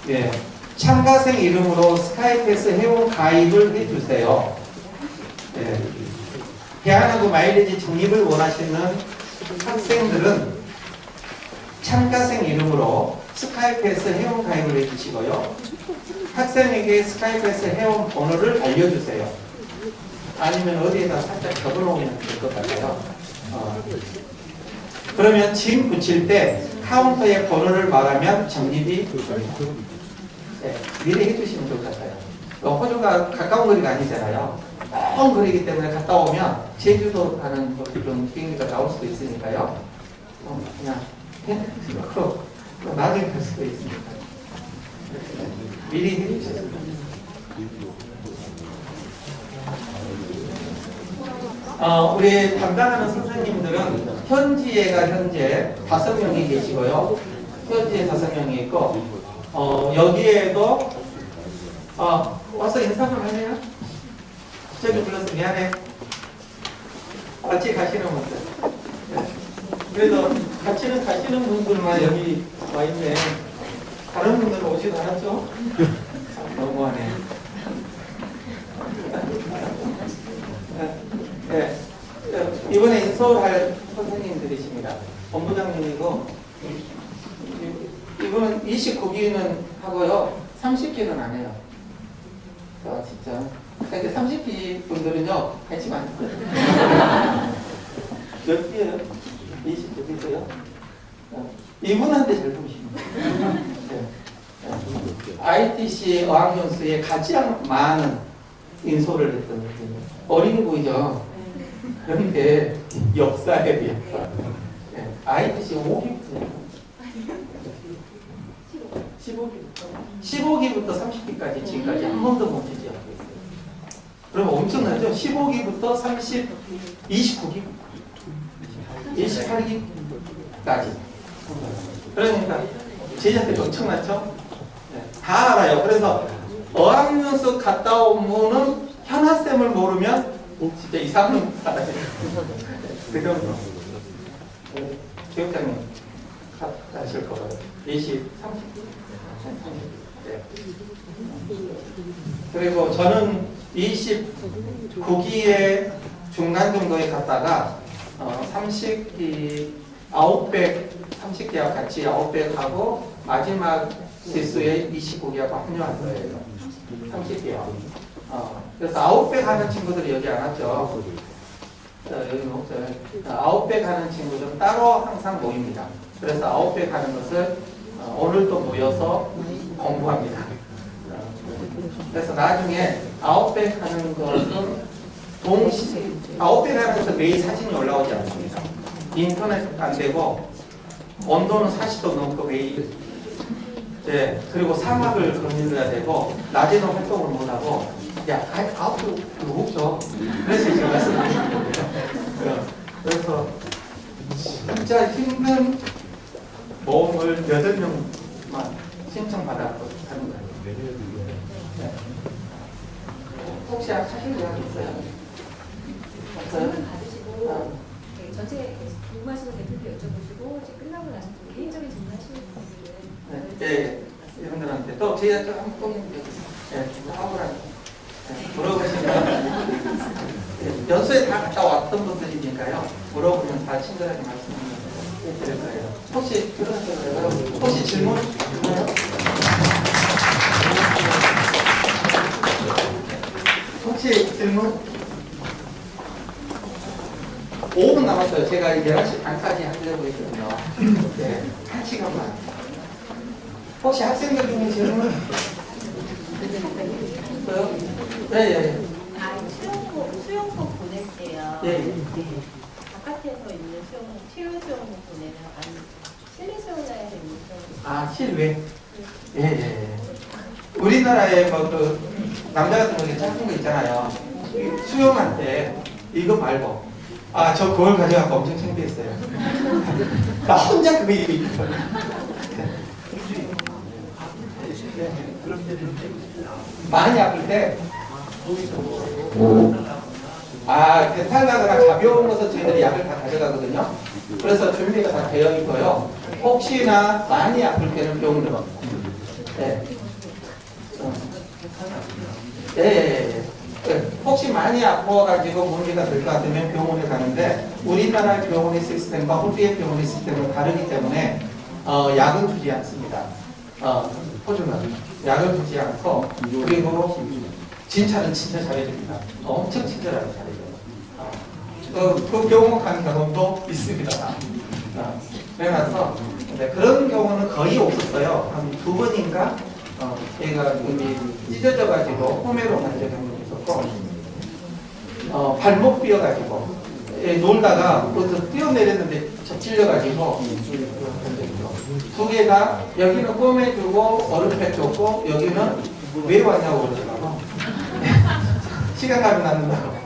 예. 참가생 이름으로 스카이패스 회원 가입을 해주세요. 예. 대한항공 마일리지 적립을 원하시는 학생들은 참가생 이름으로 스카이패스 회원 가입을 해주시고요. 학생에게 스카이패스 회원 번호를 알려주세요. 아니면 어디에다 살짝 적어놓으면 될 것 같아요. 그러면 짐 붙일 때 카운터에 번호를 말하면 적립이 네, 미리 해주시면 좋을 것 같아요. 호주가 가까운 거리가 아니잖아요. 먼 거리이기 때문에 갔다 오면 제주도 가는 그런 비행기가 나올 수도 있으니까요. 그냥 그거 나중에 갈 수도 있습니다. 미리 해주셔서. 우리 담당하는 선생님들은 현지에가 현재 5명이 계시고요. 현지에 5명이 있고, 여기에도, 와서 인사 좀 하세요. 저기 불러서 미안해. 같이 가시는 분들. 네. 그래도 같이는 가시는 분들만 여기 와 있네. 다른 분들은 오지도 않았죠? 너무하네. 네. 이번에 인솔할 선생님들이십니다. 본부장님이고, 이분은 29기는 하고요, 30기는 안 해요. 진짜. 근데 30기 분들은요, 관심 안 있어요. 몇 기예요? 29기세요? 이분한테 잘 보십니다. 네. ITC 어학연수에 가장 많은 인솔을 했던 분이에요. 어린 보이죠? 그런데 역사에 비해서 ITC 5기부터 15기부터 30기까지 지금까지 한 번도 멈추지 않고 있어요. 그러면 엄청나죠? 15기부터 30, 29기, 28기까지. 그러니까 제자들이 엄청났죠? 다 알아요. 그래서 어학연수 갔다 온 분은 현아쌤을 모르면 진짜 이상한 사람이에요. 그 정도. 교육장님 가실 거예요. 20, 30. 네. 그리고 저는 29기에 중간 정도에 갔다가 30기 30기하고 같이 900하고 마지막 기수에 29기하고 합류한 거예요. 30기하고. 그래서 900 하는 친구들이 여기 안 왔죠. 여기 없어요. 900 하는 친구들은 따로 항상 모입니다. 그래서 900 하는 것을 오늘도 모여서 공부합니다. 그래서 나중에 900 하는 것은 900 하는 것은 매일 사진이 올라오지 않습니다. 인터넷 안 되고 온도는 40도 넘고 매일. 네, 그리고 사막을 거닐어야 되고 낮에는 활동을 못하고 아웃도 그거 없죠. 그래서 제가 말씀드리는 거예요. 그래서 진짜 힘든 모험을 8명만 신청받았고 하는 거예요. 네. 혹시 하실 의향 있어요? 없어요? 받으시고 전체 궁금하시는 대표도 여쭤보시고 이제 끝나고 나서 개인적인 질문하시는 분들은 네, 이분들한테 또 저희가 좀 한번 하고라니 물어보시면 연수에 다 갔다 왔던 분들이니까요. 물어보면 다 친절하게 말씀드릴 거예요. 혹시 들어가실까요? 혹시 질문 있나요? 혹시 질문? 5분 남았어요. 제가 11시 반까지 하려고 했거든요. 네, 1시간만. 혹시 학생들 중에 질문? 있어요? 네. 수영복 보낼 때요. 네. 바깥에서 있는 체류 수영복 보내면 아니 실내 수영장에서 있는 수영복. 실외? 예. 우리나라에 그 남자 같은 거 작은 거 있잖아요. 수영할 때 이거 말고 저 그걸 가져가고 엄청 창피했어요. 나 혼자 그거 입고 있거든요. 많이 아플 때 배탈나거나 가벼운 것은 저희들이 약을 다 가져가거든요. 그래서 준비가 다 되어 있고요. 혹시나 많이 아플 때는 병원으로 갑니다. 네. 혹시 많이 아파가지고 문제가 될 것 같으면 병원에 가는데 우리나라 병원의 시스템과 호주의 병원의 시스템은 다르기 때문에 약은 주지 않습니다. 호주는 약을 주지 않고 그리고 진찰은 진짜 잘해줍니다. 엄청 친절하게 잘해줘요. 그 경우 가는 경험도 있습니다. 그래서 그런 경우는 거의 없었어요. 한 2번인가 얘가 찢어져가지고 홈에로 간 적이 한 번 있었고 발목 삐어가지고 놀다가 거기서 뛰어내렸는데 저 찔려가지고 두 개가 여기는 꼬매주고 얼음팩 줬고 여기는 왜 왔냐고 그러더라고. 시간 가면 남는다고.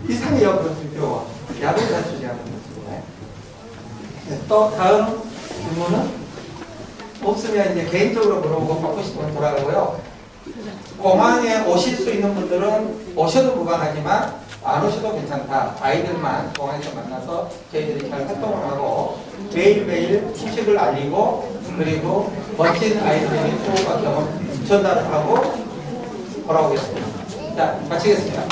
이상해 옆으로 들어와. 약을 갖추지 않는 거죠. 또 다음 질문은 없으면 이제 개인적으로 물어보고 받고 싶으면 돌아가고요. 공항에 오실 수 있는 분들은 오셔도 무방하지만 안 오셔도 괜찮다. 아이들만 공항에서 만나서 저희들이 잘 활동을 하고 매일매일 소식을 알리고 그리고 멋진 아이들의 수고와 경험 전달을 하고 돌아오겠습니다. 자, 마치겠습니다.